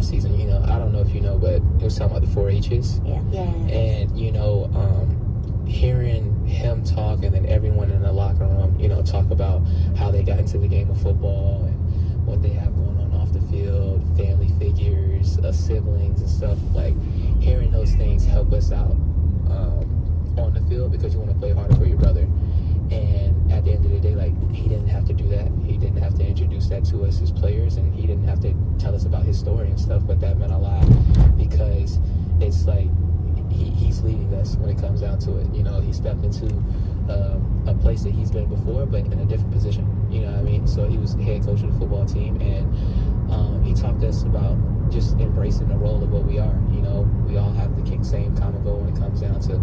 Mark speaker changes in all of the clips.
Speaker 1: off season, you know, I don't know if you know, but it was talking about the 4-H's.
Speaker 2: Yeah.
Speaker 1: And, you know, hearing him talk and then everyone in the locker room, you know, talk about how they got into the game of football and what they have going on off the field, family figures, siblings and stuff, like hearing those things help us out on the field because you want to play harder for your brother. And at the end of the day, like, he didn't have to do that. He didn't have to introduce that to us as players, and he didn't have to tell us about his story and stuff, but that meant a lot because it's like he's leading us when it comes down to it. You know, he stepped into a place that he's been before, but in a different position. You know what I mean? So he was head coach of the football team, and he talked to us about just embracing the role of what we are. You know, we all have the same common goal when it comes down to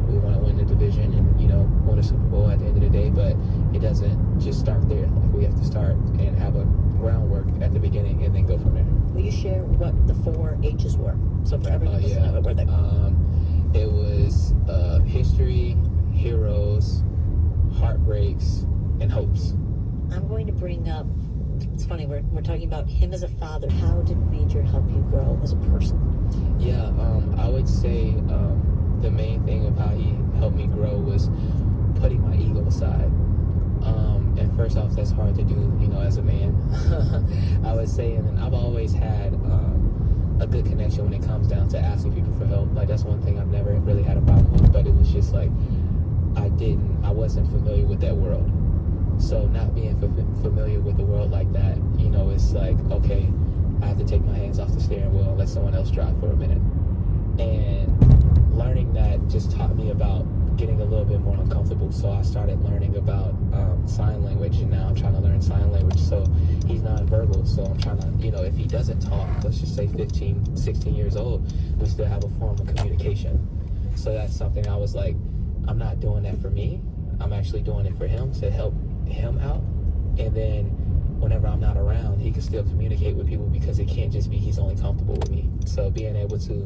Speaker 1: we want to win the division and, you know, win a Super Bowl at the end of the day, but it doesn't just start there. Like, we have to start and have a groundwork at the beginning and then go from there.
Speaker 2: Will you share what the 4 H's were? So for everyone to know what were they?
Speaker 1: It was history, heroes, heartbreaks, and hopes.
Speaker 2: I'm going to bring up, it's funny, we're talking about him as a father. How did Major help you grow as a person?
Speaker 1: Yeah, I would say the main thing of how he helped me grow was putting my ego aside. And first off, that's hard to do, you know, as a man. I would say, and then I've always had a good connection when it comes down to asking people for help. Like, that's one thing I've never really had a problem with, but it was just like I wasn't familiar with that world. So not being familiar with the world like that, you know, it's like, okay, I have to take my hands off the steering wheel and let someone else drive for a minute. And learning that just taught me about getting a little bit more uncomfortable. So I started learning about sign language, and now I'm trying to learn sign language. So he's nonverbal, so I'm trying to, you know, if he doesn't talk, let's just say 15, 16 years old, we still have a form of communication. So that's something I was like, I'm not doing that for me. I'm actually doing it for him to help him out. And then whenever I'm not around, he can still communicate with people because it can't just be he's only comfortable with me. So being able to,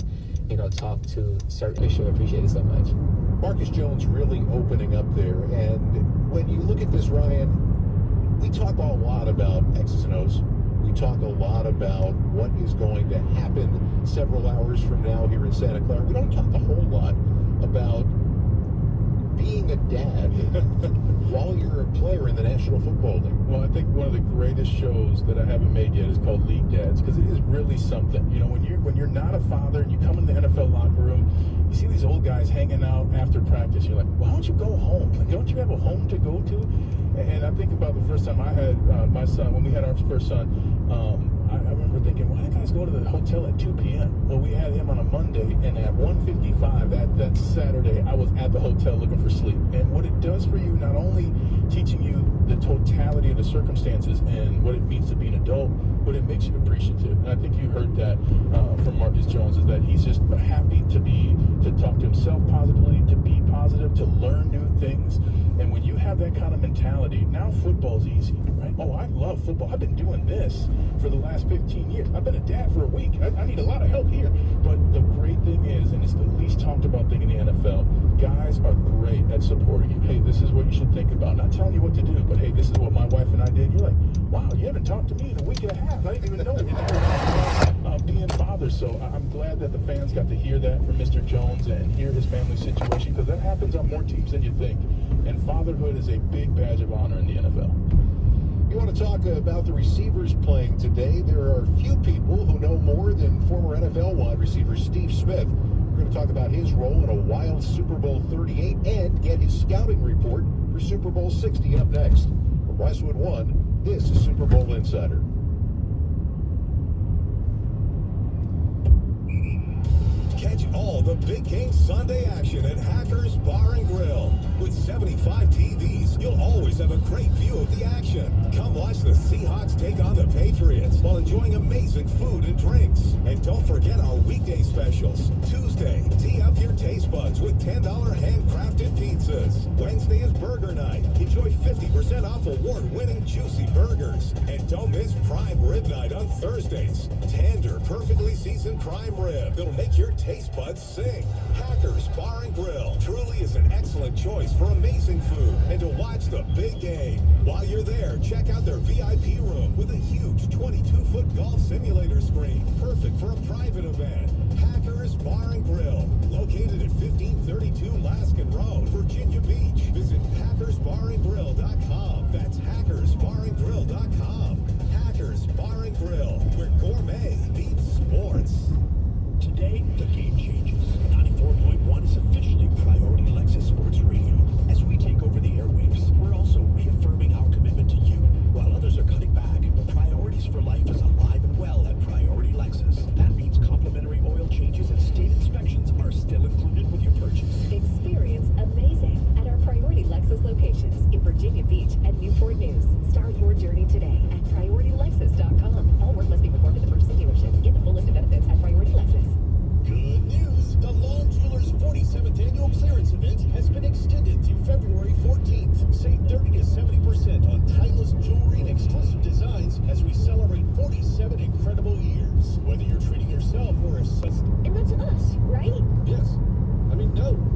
Speaker 1: you know, talk to certain people, I appreciate it so much.
Speaker 3: Marcus Jones really opening up there. And when you look at this, Ryan, we talk a lot about X's and O's. We talk a lot about what is going to happen several hours from now here in Santa Clara. We don't talk a whole lot about being a dad while you're a player in the National Football League.
Speaker 4: Well, I think one of the greatest shows that I haven't made yet is called League Dads, because it is really something. You know, when you're not a father and you come in the NFL locker room, you see these old guys hanging out after practice. You're like, why don't you go home? Like, don't you have a home to go to? And I think about the first time I had my son, when we had our first son, I remember thinking, why do guys go to the hotel at 2 p.m.? Well, we had him on a Monday, and at 1:55 that Saturday, I was at the hotel looking for sleep. And what it does for you, not only teaching you the totality of the circumstances and what it means to be an adult, but it makes you appreciative. And I think you heard that from Marcus Jones, is that he's just happy to talk to himself positively, to be positive, to learn new things. And when you have that kind of mentality, now football's easy, right? Oh, I love football. I've been doing this for the last 15 years. I've been a dad for a week. I need a lot of help here. But the great thing is, and it's the least talked about thing in the NFL, guys are great at supporting you. Hey, this is what you should think about. Not telling you what to do, but hey, this is what my wife and I did. You're like, wow, you haven't talked to me in a week and a half. I didn't even know being fathers. So I'm glad that the fans got to hear that from Mr. Jones and hear his family situation, because that happens on more teams than you think. And fatherhood is a big badge of honor in the NFL.
Speaker 3: You want to talk about the receivers playing today? There are few people who know more than former NFL wide receiver Steve Smith. We're going to talk about his role in a wild Super Bowl 38 and get his scouting report for Super Bowl 60 up next. From Westwood One, this is Super Bowl Insider.
Speaker 5: Catch all the big game Sunday action at Hackers Bar and Grill. With 75 TVs, you'll always have a great view of the action. Come watch the Seahawks take on the Patriots while enjoying amazing food and drinks. And don't forget our weekday specials. Tuesday, tee up your taste buds with $10 handcrafted pizzas. Wednesday is burger night. Enjoy 50% off award-winning juicy burgers. And don't miss prime rib night on Thursdays. Tender, perfectly seasoned prime rib that'll make your taste buds sing. Hackers Bar and Grill truly is an excellent choice for amazing food and to watch the big game. While you're there, check out their VIP room with a huge 22-foot golf simulator screen, perfect whether you're treating yourself or a son.
Speaker 6: And that's us, right?
Speaker 5: Yes. I mean, no.